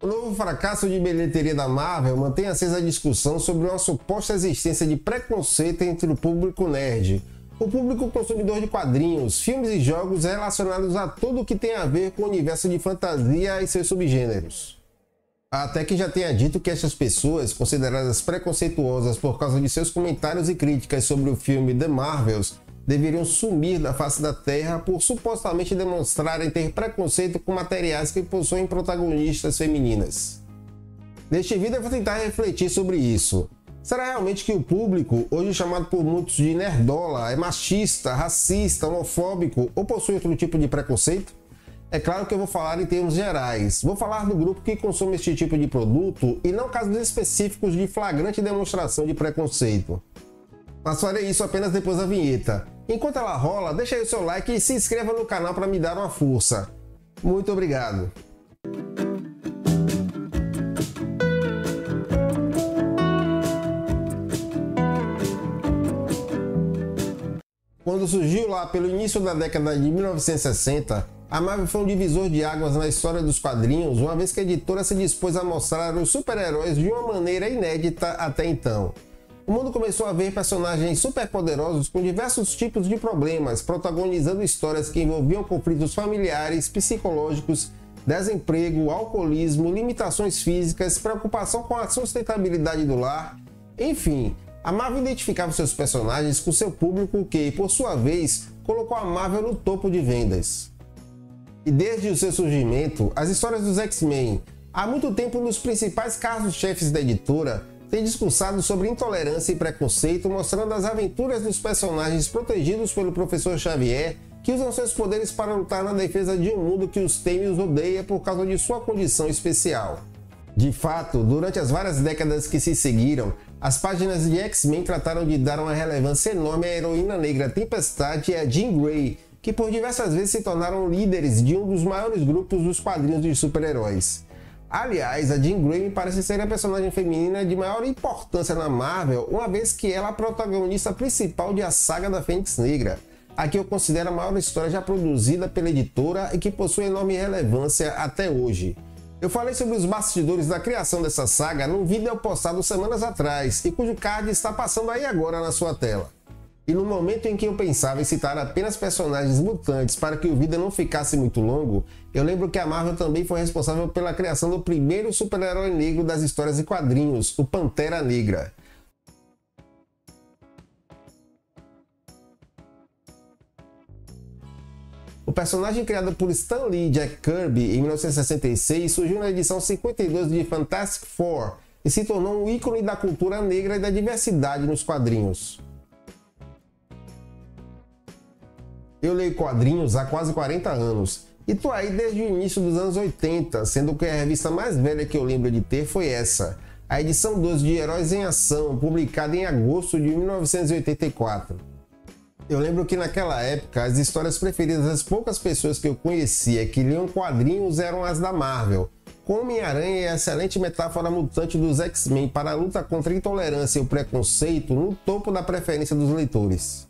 O novo fracasso de bilheteria da Marvel mantém acesa a discussão sobre uma suposta existência de preconceito entre o público nerd, o público consumidor de quadrinhos, filmes e jogos relacionados a tudo o que tem a ver com o universo de fantasia e seus subgêneros. Até que já tenha dito que estas pessoas, consideradas preconceituosas por causa de seus comentários e críticas sobre o filme The Marvels, deveriam sumir da face da Terra por supostamente demonstrarem ter preconceito com materiais que possuem protagonistas femininas. Neste vídeo eu vou tentar refletir sobre isso. Será realmente que o público, hoje chamado por muitos de nerdola, é machista, racista, homofóbico ou possui outro tipo de preconceito? É claro que eu vou falar em termos gerais. Vou falar do grupo que consome este tipo de produto e não casos específicos de flagrante demonstração de preconceito. Mas farei isso apenas depois da vinheta. Enquanto ela rola, deixa aí o seu like e se inscreva no canal para me dar uma força. Muito obrigado! Quando surgiu lá pelo início da década de 1960, a Marvel foi um divisor de águas na história dos quadrinhos, uma vez que a editora se dispôs a mostrar os super-heróis de uma maneira inédita até então. O mundo começou a ver personagens superpoderosos com diversos tipos de problemas, protagonizando histórias que envolviam conflitos familiares, psicológicos, desemprego, alcoolismo, limitações físicas, preocupação com a sustentabilidade do lar, enfim. A Marvel identificava seus personagens com seu público que, por sua vez, colocou a Marvel no topo de vendas. E desde o seu surgimento, as histórias dos X-Men, há muito tempo nos principais carros-chefes da editora, têm discursado sobre intolerância e preconceito, mostrando as aventuras dos personagens protegidos pelo Professor Xavier, que usam seus poderes para lutar na defesa de um mundo que os teme e os odeia por causa de sua condição especial. De fato, durante as várias décadas que se seguiram, as páginas de X-Men trataram de dar uma relevância enorme à heroína negra Tempestade e a Jean Grey, que por diversas vezes se tornaram líderes de um dos maiores grupos dos quadrinhos de super-heróis. Aliás, a Jean Grey me parece ser a personagem feminina de maior importância na Marvel, uma vez que ela é a protagonista principal de A Saga da Fênix Negra, a que eu considero a maior história já produzida pela editora e que possui enorme relevância até hoje. Eu falei sobre os bastidores da criação dessa saga num vídeo postado semanas atrás e cujo card está passando aí agora na sua tela. E no momento em que eu pensava em citar apenas personagens mutantes para que o vídeo não ficasse muito longo, eu lembro que a Marvel também foi responsável pela criação do primeiro super-herói negro das histórias e quadrinhos, o Pantera Negra. O personagem criado por Stan Lee e Jack Kirby em 1966 surgiu na edição 52 de Fantastic Four e se tornou um ícone da cultura negra e da diversidade nos quadrinhos. Eu leio quadrinhos há quase 40 anos e tô aí desde o início dos anos 80, sendo que a revista mais velha que eu lembro de ter foi essa, a edição 2 de Heróis em Ação, publicada em agosto de 1984. Eu lembro que naquela época as histórias preferidas das poucas pessoas que eu conhecia que liam quadrinhos eram as da Marvel, com Homem-Aranha e a excelente metáfora mutante dos X-Men para a luta contra a intolerância e o preconceito no topo da preferência dos leitores.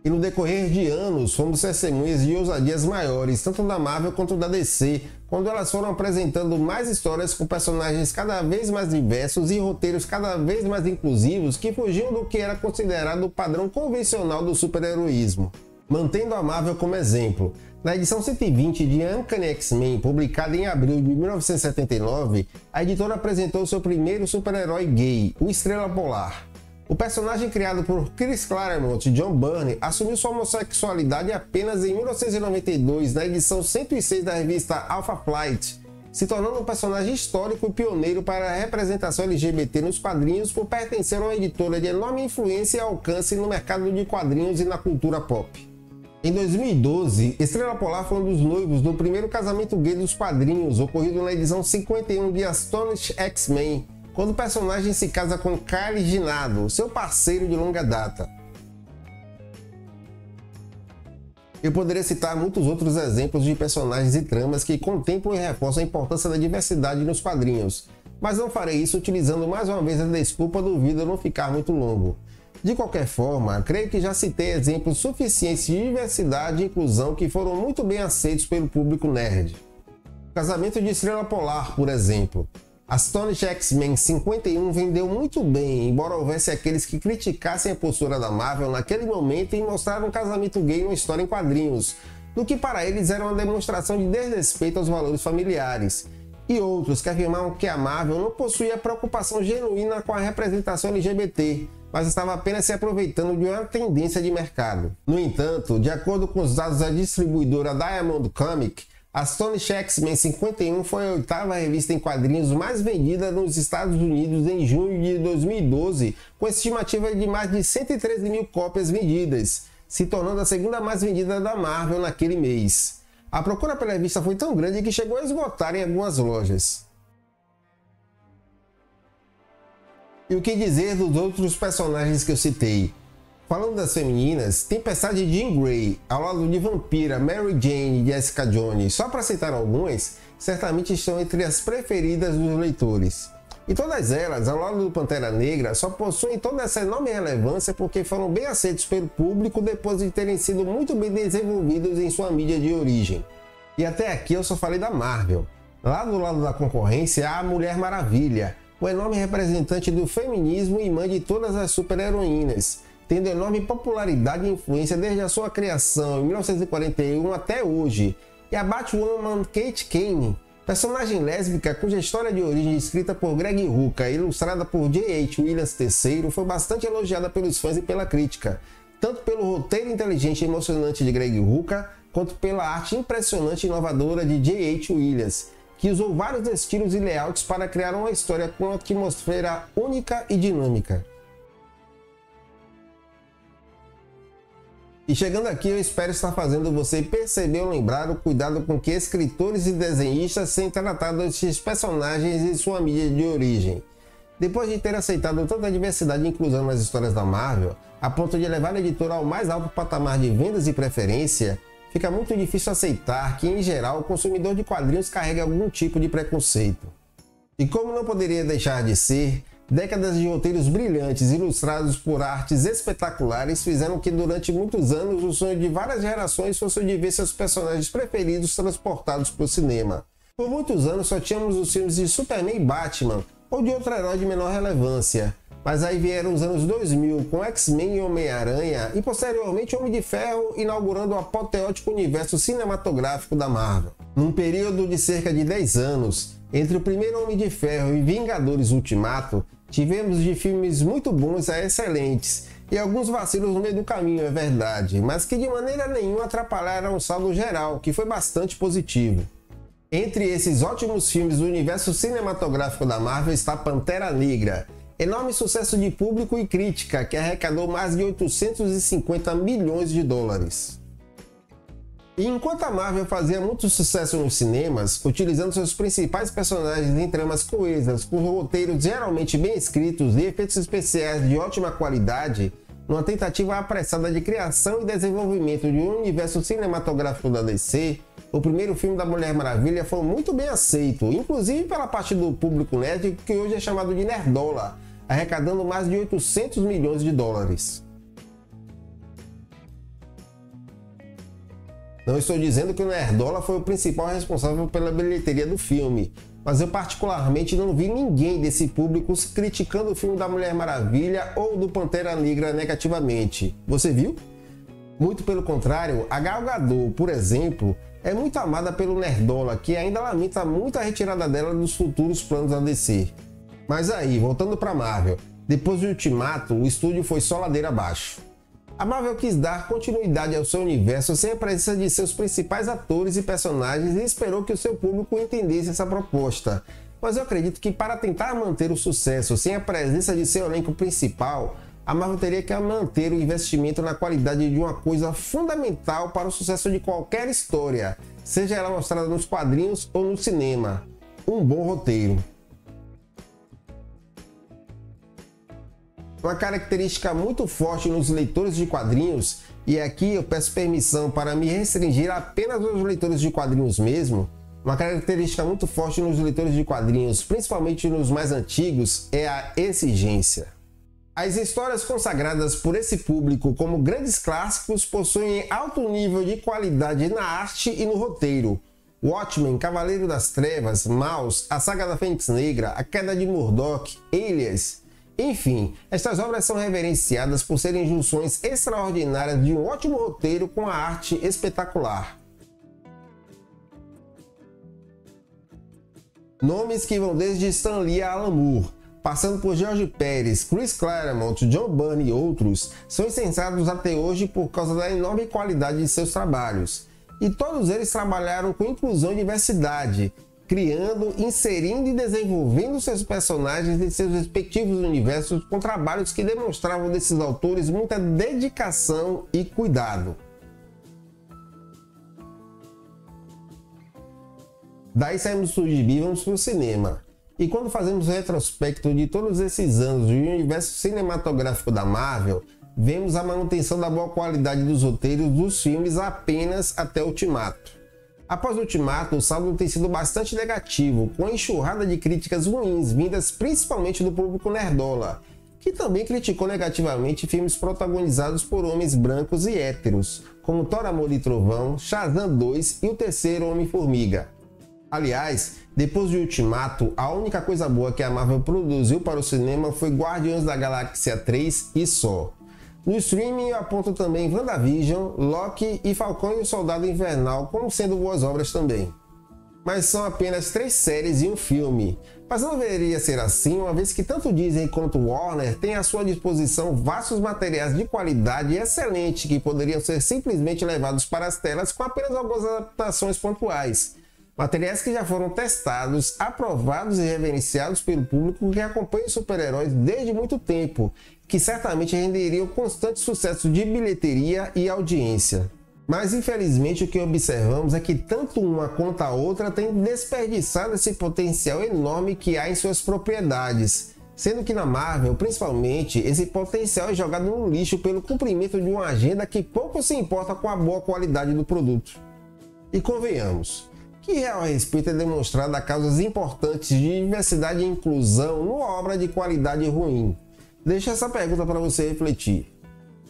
E no decorrer de anos fomos testemunhas de ousadias maiores, tanto da Marvel quanto da DC, quando elas foram apresentando mais histórias com personagens cada vez mais diversos e roteiros cada vez mais inclusivos que fugiam do que era considerado o padrão convencional do super-heroísmo. Mantendo a Marvel como exemplo, na edição 120 de Uncanny X-Men, publicada em abril de 1979, a editora apresentou seu primeiro super-herói gay, o Estrela Polar. O personagem criado por Chris Claremont e John Byrne assumiu sua homossexualidade apenas em 1992 na edição 106 da revista Alpha Flight, se tornando um personagem histórico e pioneiro para a representação LGBT nos quadrinhos por pertencer a uma editora de enorme influência e alcance no mercado de quadrinhos e na cultura pop. Em 2012, Estrela Polar foi um dos noivos do primeiro casamento gay dos quadrinhos, ocorrido na edição 51 de Astonished X-Men, quando o personagem se casa com Kyle Ginado, seu parceiro de longa data. Eu poderia citar muitos outros exemplos de personagens e tramas que contemplam e reforçam a importância da diversidade nos quadrinhos, mas não farei isso utilizando mais uma vez a desculpa do vídeo não ficar muito longo. De qualquer forma, creio que já citei exemplos suficientes de diversidade e inclusão que foram muito bem aceitos pelo público nerd. Casamento de Estrela Polar, por exemplo. Astonishing X-Men 51 vendeu muito bem, embora houvesse aqueles que criticassem a postura da Marvel naquele momento e mostraram um casamento gay numa história em quadrinhos, do que para eles era uma demonstração de desrespeito aos valores familiares. E outros que afirmavam que a Marvel não possuía preocupação genuína com a representação LGBT, mas estava apenas se aproveitando de uma tendência de mercado. No entanto, de acordo com os dados da distribuidora Diamond Comic, Astonishing X-Men 51 foi a 8ª revista em quadrinhos mais vendida nos Estados Unidos em junho de 2012, com estimativa de mais de 113 mil cópias vendidas, se tornando a segunda mais vendida da Marvel naquele mês. A procura pela revista foi tão grande que chegou a esgotar em algumas lojas. E o que dizer dos outros personagens que eu citei? Falando das femininas, Tempestade e Jean Grey, ao lado de Vampira, Mary Jane e Jessica Jones, só para citar algumas, certamente estão entre as preferidas dos leitores. E todas elas, ao lado do Pantera Negra, só possuem toda essa enorme relevância porque foram bem aceitos pelo público depois de terem sido muito bem desenvolvidos em sua mídia de origem. E até aqui eu só falei da Marvel. Lá do lado da concorrência há a Mulher Maravilha, o enorme representante do feminismo e mãe de todas as super-heroínas, tendo enorme popularidade e influência desde a sua criação em 1941 até hoje, e a Batwoman Kate Kane, personagem lésbica cuja história de origem escrita por Greg Rucka e ilustrada por J.H. Williams III foi bastante elogiada pelos fãs e pela crítica, tanto pelo roteiro inteligente e emocionante de Greg Rucka, quanto pela arte impressionante e inovadora de J.H. Williams, que usou vários estilos e layouts para criar uma história com uma atmosfera única e dinâmica. E chegando aqui, eu espero estar fazendo você perceber ou lembrar o cuidado com que escritores e desenhistas têm tratado esses personagens em sua mídia de origem. Depois de ter aceitado tanta diversidade e inclusão nas histórias da Marvel, a ponto de levar a editora ao mais alto patamar de vendas e preferência, fica muito difícil aceitar que, em geral, o consumidor de quadrinhos carrega algum tipo de preconceito. E como não poderia deixar de ser, décadas de roteiros brilhantes ilustrados por artes espetaculares fizeram que durante muitos anos o sonho de várias gerações fosse o de ver seus personagens preferidos transportados para o cinema. Por muitos anos só tínhamos os filmes de Superman e Batman, ou de outro herói de menor relevância, mas aí vieram os anos 2000 com X-Men e Homem-Aranha e posteriormente Homem de Ferro inaugurando o apoteótico universo cinematográfico da Marvel. Num período de cerca de 10 anos, entre o primeiro Homem de Ferro e Vingadores Ultimato, tivemos de filmes muito bons a excelentes, e alguns vacilos no meio do caminho, é verdade, mas que de maneira nenhuma atrapalharam o saldo geral, que foi bastante positivo. Entre esses ótimos filmes do universo cinematográfico da Marvel está Pantera Negra, enorme sucesso de público e crítica que arrecadou mais de 850 milhões de dólares. E enquanto a Marvel fazia muito sucesso nos cinemas, utilizando seus principais personagens em tramas coesas, com roteiros geralmente bem escritos e efeitos especiais de ótima qualidade, numa tentativa apressada de criação e desenvolvimento de um universo cinematográfico da DC, o primeiro filme da Mulher Maravilha foi muito bem aceito, inclusive pela parte do público nerd que hoje é chamado de nerdola, arrecadando mais de 800 milhões de dólares. Não estou dizendo que o nerdola foi o principal responsável pela bilheteria do filme, mas eu particularmente não vi ninguém desse público criticando o filme da Mulher Maravilha ou do Pantera Negra negativamente. Você viu? Muito pelo contrário, a Gal Gadot, por exemplo, é muito amada pelo nerdola, que ainda lamenta muito a retirada dela dos futuros planos da DC. Mas aí, voltando para Marvel, depois do Ultimato, o estúdio foi só ladeira abaixo. A Marvel quis dar continuidade ao seu universo sem a presença de seus principais atores e personagens e esperou que o seu público entendesse essa proposta. Mas eu acredito que para tentar manter o sucesso sem a presença de seu elenco principal, a Marvel teria que manter o investimento na qualidade de uma coisa fundamental para o sucesso de qualquer história, seja ela mostrada nos quadrinhos ou no cinema: um bom roteiro. Uma característica muito forte nos leitores de quadrinhos, e aqui eu peço permissão para me restringir apenas aos leitores de quadrinhos mesmo, uma característica muito forte nos leitores de quadrinhos, principalmente nos mais antigos, é a exigência. As histórias consagradas por esse público como grandes clássicos possuem alto nível de qualidade na arte e no roteiro. Watchmen, Cavaleiro das Trevas, Maus, a Saga da Fênix Negra, A Queda de Murdoch, Alias. Enfim, estas obras são reverenciadas por serem junções extraordinárias de um ótimo roteiro com a arte espetacular. Nomes que vão desde Stan Lee a Alan Moore, passando por George Pérez, Chris Claremont, John Byrne e outros, são insensatos até hoje por causa da enorme qualidade de seus trabalhos. E todos eles trabalharam com inclusão e diversidade, criando, inserindo e desenvolvendo seus personagens em seus respectivos universos com trabalhos que demonstravam desses autores muita dedicação e cuidado. Daí saímos do gibi e vamos para o cinema. E quando fazemos o retrospecto de todos esses anos do universo cinematográfico da Marvel, vemos a manutenção da boa qualidade dos roteiros dos filmes apenas até Ultimato. Após Ultimato, o saldo tem sido bastante negativo, com a enxurrada de críticas ruins vindas principalmente do público nerdola, que também criticou negativamente filmes protagonizados por homens brancos e héteros, como Thor, Amor e Trovão, Shazam 2 e o terceiro Homem-Formiga. Aliás, depois de Ultimato, a única coisa boa que a Marvel produziu para o cinema foi Guardiões da Galáxia 3 e só. No streaming eu aponto também WandaVision, Loki e Falcão e o Soldado Invernal como sendo boas obras também. Mas são apenas 3 séries e um filme. Mas não deveria ser assim, uma vez que tanto Disney quanto Warner têm à sua disposição vastos materiais de qualidade excelente que poderiam ser simplesmente levados para as telas com apenas algumas adaptações pontuais. Materiais que já foram testados, aprovados e reverenciados pelo público que acompanha os super-heróis desde muito tempo, que certamente renderiam constante sucesso de bilheteria e audiência. Mas infelizmente o que observamos é que tanto uma quanto a outra têm desperdiçado esse potencial enorme que há em suas propriedades, sendo que na Marvel, principalmente, esse potencial é jogado no lixo pelo cumprimento de uma agenda que pouco se importa com a boa qualidade do produto. E convenhamos, que real respeito é demonstrado a causas importantes de diversidade e inclusão numa obra de qualidade ruim? Deixo essa pergunta para você refletir.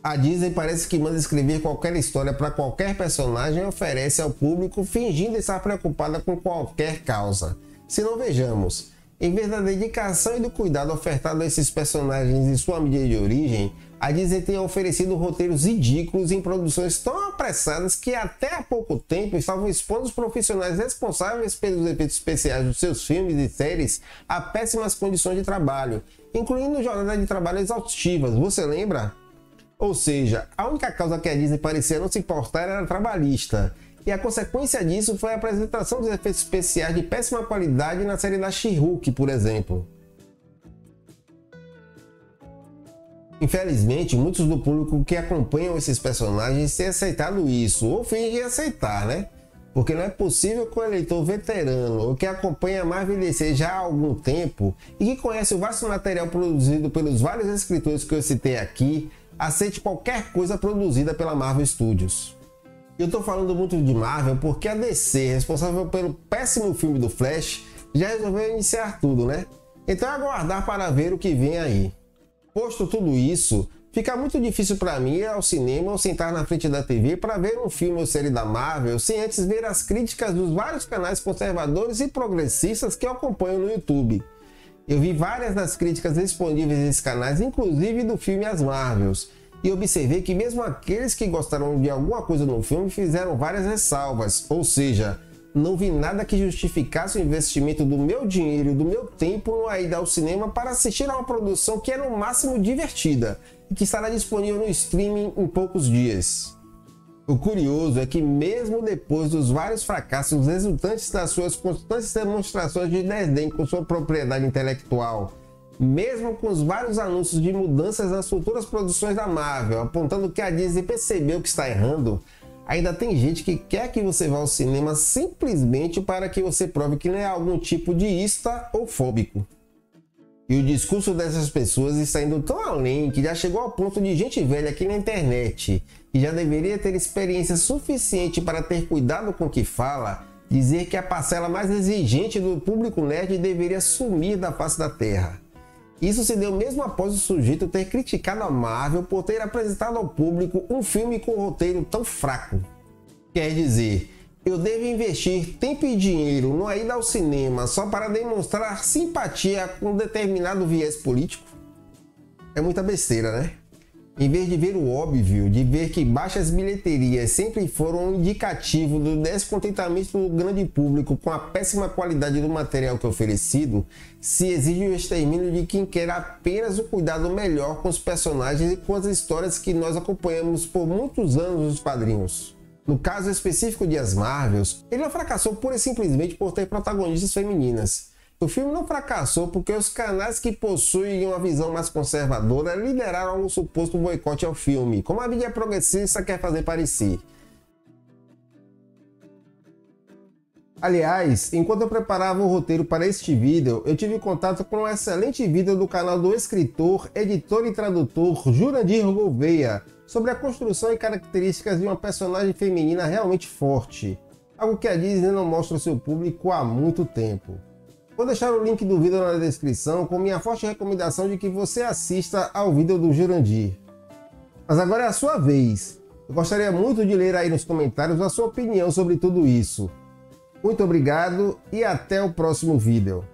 A Disney parece que manda escrever qualquer história para qualquer personagem e oferece ao público fingindo estar preocupada com qualquer causa. Se não, vejamos, em vez da dedicação e do cuidado ofertado a esses personagens em sua mídia de origem, a Disney tem oferecido roteiros ridículos em produções tão apressadas que até há pouco tempo estavam expondo os profissionais responsáveis pelos efeitos especiais dos seus filmes e séries a péssimas condições de trabalho, incluindo jornadas de trabalho exaustivas, você lembra? Ou seja, a única causa que a Disney parecia não se importar era trabalhista, e a consequência disso foi a apresentação dos efeitos especiais de péssima qualidade na série da She-Hulk, por exemplo. Infelizmente, muitos do público que acompanham esses personagens têm aceitado isso, ou fingem aceitar, né? Porque não é possível que o eleitor veterano, ou que acompanha a Marvel e DC já há algum tempo, e que conhece o vasto material produzido pelos vários escritores que eu citei aqui, aceite qualquer coisa produzida pela Marvel Studios. Eu tô falando muito de Marvel porque a DC, responsável pelo péssimo filme do Flash, já resolveu iniciar tudo, né? Então é aguardar para ver o que vem aí. Posto tudo isso, fica muito difícil para mim ir ao cinema ou sentar na frente da TV para ver um filme ou série da Marvel sem antes ver as críticas dos vários canais conservadores e progressistas que eu acompanho no YouTube. Eu vi várias das críticas disponíveis nesses canais, inclusive do filme As Marvels, e observei que mesmo aqueles que gostaram de alguma coisa no filme fizeram várias ressalvas, ou seja, não vi nada que justificasse o investimento do meu dinheiro e do meu tempo numa ida ao cinema para assistir a uma produção que é no máximo divertida e que estará disponível no streaming em poucos dias. O curioso é que mesmo depois dos vários fracassos resultantes das suas constantes demonstrações de desdém com sua propriedade intelectual, mesmo com os vários anúncios de mudanças nas futuras produções da Marvel, apontando que a Disney percebeu que está errando, ainda tem gente que quer que você vá ao cinema simplesmente para que você prove que não é algum tipo de ista ou fóbico. E o discurso dessas pessoas está indo tão além que já chegou ao ponto de gente velha aqui na internet, que já deveria ter experiência suficiente para ter cuidado com o que fala, dizer que a parcela mais exigente do público nerd deveria sumir da face da Terra. Isso se deu mesmo após o sujeito ter criticado a Marvel por ter apresentado ao público um filme com um roteiro tão fraco. Quer dizer, Eu devo investir tempo e dinheiro numa ida ao cinema só para demonstrar simpatia com determinado viés político? É muita besteira, né? Em vez de ver o óbvio, de ver que baixas bilheterias sempre foram um indicativo do descontentamento do grande público com a péssima qualidade do material que é oferecido, se exige o extermínio de quem quer apenas o cuidado melhor com os personagens e com as histórias que nós acompanhamos por muitos anos nos quadrinhos. No caso específico de As Marvels, ele não fracassou pura e simplesmente por ter protagonistas femininas. O filme não fracassou porque os canais que possuem uma visão mais conservadora lideraram um suposto boicote ao filme, como a mídia progressista quer fazer parecer. Aliás, enquanto eu preparava o roteiro para este vídeo, eu tive contato com um excelente vídeo do canal do escritor, editor e tradutor Jurandir Gouveia sobre a construção e características de uma personagem feminina realmente forte, algo que a Disney não mostra ao seu público há muito tempo. Vou deixar o link do vídeo na descrição com minha forte recomendação de que você assista ao vídeo do Jurandir. Mas agora é a sua vez. Eu gostaria muito de ler aí nos comentários a sua opinião sobre tudo isso. Muito obrigado e até o próximo vídeo.